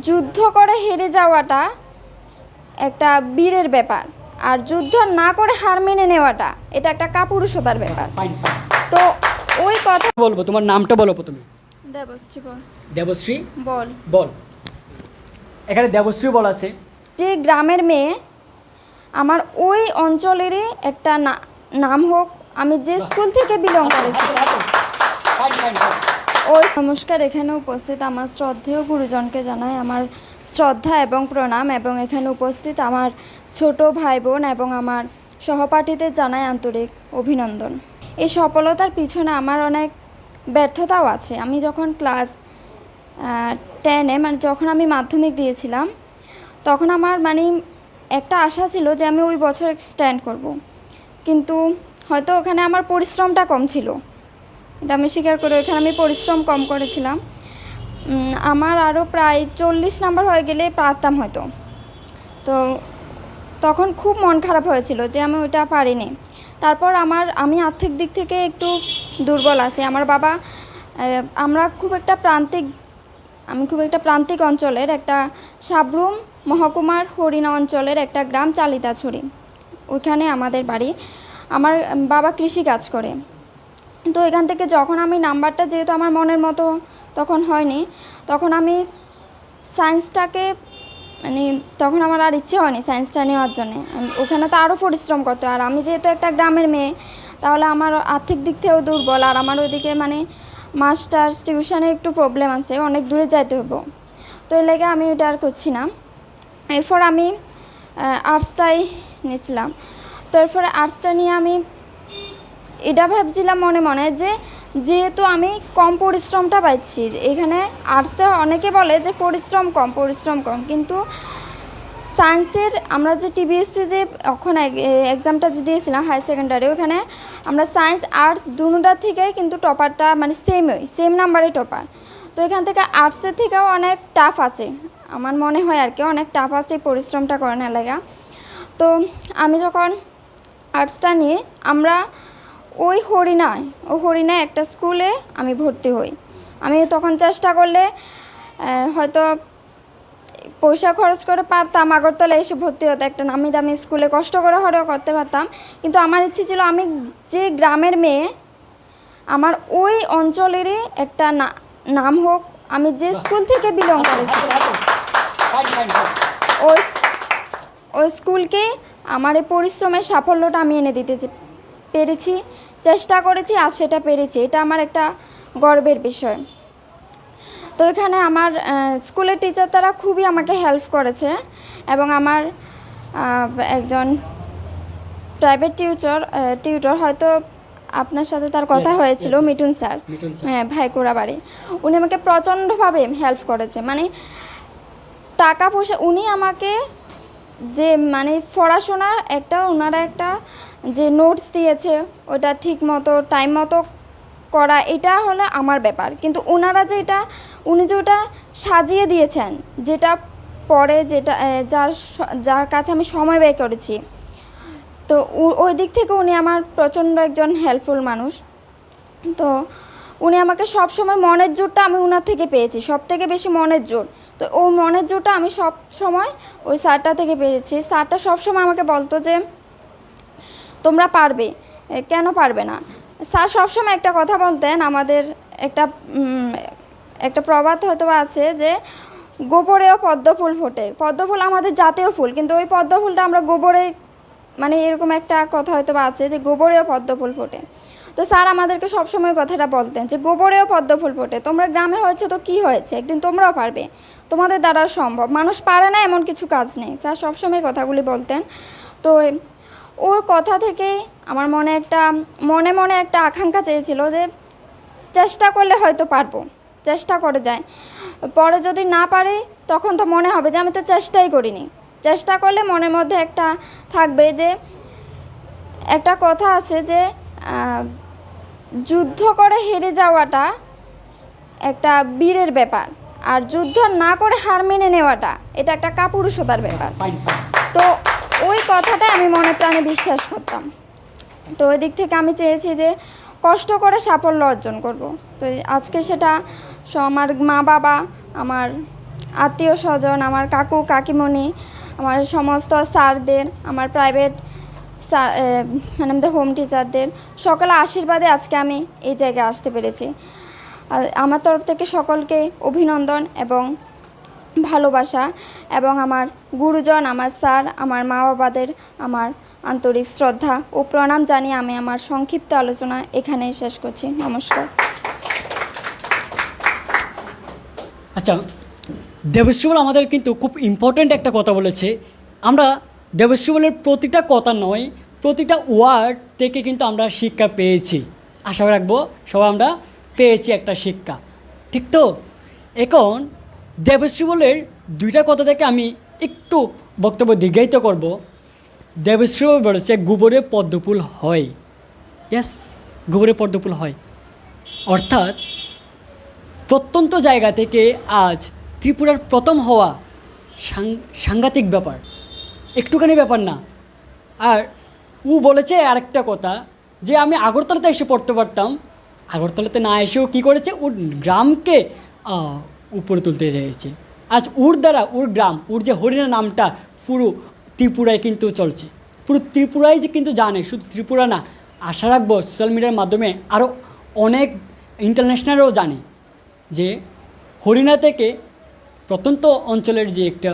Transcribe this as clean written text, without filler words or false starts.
যুদ্ধ করে হেরে যাওয়াটা একটা বীরের ব্যাপার, আর যুদ্ধ না করে হার মেনে নেওয়াটা এটা একটা কাপুরুষতার ব্যাপার। তো ওই কথা বলবো, তোমার নামটা বলো প্রথমে। দেবশ্রী বল। দেবশ্রী বল। বল। এখানে দেবশ্রী বল আছে। যে গ্রামের মেয়ে, আমার ওই অঞ্চলেরই একটা নাম হোক, আমি যে স্কুল থেকে বিলং করেছি। ওই নমস্কার, এখানে উপস্থিত আমার শ্রদ্ধেয় গুরুজনকে জানাই আমার শ্রদ্ধা এবং প্রণাম, এবং এখানে উপস্থিত আমার ছোট ভাই বোন এবং আমার সহপাঠীদের জানাই আন্তরিক অভিনন্দন। এই সফলতার পিছনে আমার অনেক ব্যর্থতাও আছে। আমি যখন ক্লাস 10-এ যখন আমি মাধ্যমিক দিয়েছিলাম, তখন আমার একটা আশা ছিল যে আমি ওই বছর স্ট্যান্ড করব, কিন্তু হয়তো ওখানে আমার পরিশ্রমটা কম ছিল, এটা আমি স্বীকার করি। ওখানে আমি পরিশ্রম কম করেছিলাম। আমার আরও প্রায় 40 নাম্বার হয়ে গেলে পারতাম হয়তো। তো তখন খুব মন খারাপ হয়েছিল যে আমি ওইটা পারিনি। তারপর আমি আর্থিক দিক থেকে একটু দুর্বল আছি। আমার বাবা, আমি খুব একটা প্রান্তিক অঞ্চলের, একটা সাবরুম মহকুমার হরিণা অঞ্চলের একটা গ্রাম চালিতাছড়ি, ওইখানে আমাদের বাড়ি। আমার বাবা কৃষি কাজ করে। তো এখান থেকে যখন আমি নাম্বারটা, যেহেতু আমার মনের মতো তখন হয়নি, তখন আমি সায়েন্সটাকে তখন আমার আর ইচ্ছে হয়নি সায়েন্সটা নেওয়ার জন্যে। ওখানে তো আরও পরিশ্রম করতে হয়, আর আমি যেহেতু একটা গ্রামের মেয়ে, তাহলে আমার আর্থিক দিক থেকেও দুর্বল, আর আমার ওইদিকে মাস্টার্স টিউশনে একটু প্রবলেম আছে, অনেক দূরে যাইতে হবো। তো এই লেগে আমি ওইটা আর করছি না। এরপর আমি আর্টসটাই নিয়েছিলাম। তো এরপরে আর্টসটা নিয়ে আমি এটা ভাবছিলাম মনে মনে যে যেহেতু আমি কম পরিশ্রমটা পাচ্ছি, এখানে আর্টসে অনেকে বলে যে পরিশ্রম কম, কিন্তু সায়েন্সের আমরা যে টিবিএসসি যে ওখানে এক্সামটা যে দিয়েছিলাম হায়ার সেকেন্ডারি, ওখানে আমরা সায়েন্স আর্টস দুটোটার থেকেই কিন্তু টপারটা সেম নাম্বারে টপার। তো এখান থেকে আর্টসের থেকেও অনেক টাফ আছে, আমার মনে হয় আর কি, অনেক টাফ আছে পরিশ্রমটা করে না লাগা। তো আমি যখন আর্টসটা নিয়ে আমরা ওই হরিণায় একটা স্কুলে আমি ভর্তি হই। আমি তখন চেষ্টা করলে হয়তো পয়সা খরচ করে পারতাম আগরতলা এসে ভর্তি হতে, একটা নামি দামি স্কুলে কষ্ট করে হলেও করতে পারতাম। কিন্তু আমার ইচ্ছে ছিল আমি যে গ্রামের মেয়ে, আমার ওই অঞ্চলেরই একটা নাম হোক, আমি যে স্কুল থেকে বিলং করেছি ওই স্কুলকে আমার এই পরিশ্রমের সাফল্যটা আমি এনে দিতে পেরেছি, চেষ্টা করেছি, আর সেটা পেরেছি। এটা আমার একটা গর্বের বিষয়। তো এখানে আমার স্কুলের টিচার তারা খুবই আমাকে হেল্প করেছে, এবং আমার একজন প্রাইভেট টিউটর হয়তো আপনার সাথে তার কথা হয়েছিল, মিঠুন স্যার, হ্যাঁ, ভাইকুড়া বাড়ি। উনি আমাকে প্রচণ্ডভাবে হেল্প করেছে, টাকা পয়সা। উনি আমাকে যে পড়াশোনার ওনারা একটা যে নোটস দিয়েছে, ওটা ঠিক মতো টাইম মতো করা, এটা হলো আমার ব্যাপার। কিন্তু উনি যে ওটা সাজিয়ে দিয়েছেন, যেটা পরে যার কাছে আমি সময় ব্যয় করেছি, তো ওই দিক থেকে উনি আমার প্রচণ্ড একজন হেল্পফুল মানুষ। তো উনি আমাকে সবসময় মনের জোরটা আমি ওনার থেকে পেয়েছি, সব থেকে বেশি মনের জোর। তো ওই মনের জোরটা আমি সব সময় ওই স্যারটা থেকে পেয়েছি। স্যারটা সবসময় আমাকে বলতো যে তোমরা পারবে, কেন পারবে না। স্যার সবসময় একটা কথা বলতেন, আমাদের একটা প্রবাদ হয়তো আছে যে গোবরেও পদ্ম ফুল ফোটে। পদ্ম ফুল আমাদের জাতীয় ফুল, কিন্তু ওই পদ্ম ফুলটা আমরা গোবরে, এরকম একটা কথা হয়তো আছে যে গোবরেও পদ্ম ফুল ফোটে। তো স্যার আমাদেরকে সবসময় কথাটা বলতেন যে গোবরেও পদ্ম ফুল ফোটে, তোমরা গ্রামে হয়েছে তো কি হয়েছে, একদিন তোমরাও পারবে, তোমাদের দ্বারাও সম্ভব, মানুষ পারে না এমন কিছু কাজ নেই। স্যার সবসময় কথাগুলি বলতেন। তো ওই কথা থেকেই আমার মনে একটা আকাঙ্ক্ষা চেয়েছিল যে চেষ্টা করলে হয়তো পারবো, চেষ্টা করে যায়। পরে যদি না পারি তখন তো মনে হবে যে আমি তো চেষ্টাই করিনি। চেষ্টা করলে মনের মধ্যে একটা থাকবে যে একটা কথা আছে যে যুদ্ধ করে হেরে যাওয়াটা একটা বীরের ব্যাপার, আর যুদ্ধ না করে হার মেনে নেওয়াটা এটা একটা কাপুরুষতার ব্যাপার। তো ওই কথাটাই আমি মনে প্রাণে বিশ্বাস করতাম। তো ওই দিক থেকে আমি চেয়েছি যে কষ্ট করে সাফল্য অর্জন করব। তো আজকে সেটা আমার মা বাবা, আমার আত্মীয় স্বজন, আমার কাকু কাকিমণি, আমার সমস্ত স্যারদের, আমার প্রাইভেট স্যার মানে আমাদের হোম টিচারদের সকলের আশীর্বাদে আজকে আমি এই জায়গায় আসতে পেরেছি। আর আমার তরফ থেকে সকলকে অভিনন্দন এবং ভালোবাসা, এবং আমার গুরুজন, আমার স্যার, আমার মা বাবাদের আমার আন্তরিক শ্রদ্ধা ও প্রণাম জানিয়ে আমি আমার সংক্ষিপ্ত আলোচনা এখানেই শেষ করছি। নমস্কার। আচ্ছা, দেবশ্রী বল আমাদের কিন্তু খুব ইম্পর্ট্যান্ট একটা কথা বলেছে। আমরা দেবশ্রী বলের প্রতিটা কথা নয়, প্রতিটা ওয়ার্ড থেকে কিন্তু আমরা শিক্ষা পেয়েছি। আশা রাখবো সবাই আমরা পেয়েছি একটা শিক্ষা, ঠিক তো? এখন দেবশ্রী বলের দুইটা কথা থেকে আমি একটু বক্তব্য দীর্ঘায়িত করব। দেবশ্রী বল বলেছে গোবরে পদ্মফুল হয়। ইয়েস, গোবরে পদ্মফুল হয়, অর্থাৎ প্রত্যন্ত জায়গা থেকে আজ ত্রিপুরার প্রথম হওয়া সাংঘাতিক ব্যাপার, একটুখানি ব্যাপার না। আর ও বলেছে আরেকটা কথা, যে আমি আগরতলাতে এসে পড়তে পারতাম, আগরতলাতে না এসেও কী করেছে, ওর গ্রামকে উপরে তুলতে চাইছে। আজ ওর দ্বারা ওর গ্রাম, ওর যে হরিণা নামটা পুরো ত্রিপুরায় কিন্তু চলছে, পুরো ত্রিপুরায় যে কিন্তু জানে, শুধু ত্রিপুরা না, আশা রাখবো সোশ্যাল মিডিয়ার মাধ্যমে আরও অনেক ইন্টারন্যাশনালও জানে যে হরিণা থেকে প্রত্যন্ত অঞ্চলের যে একটা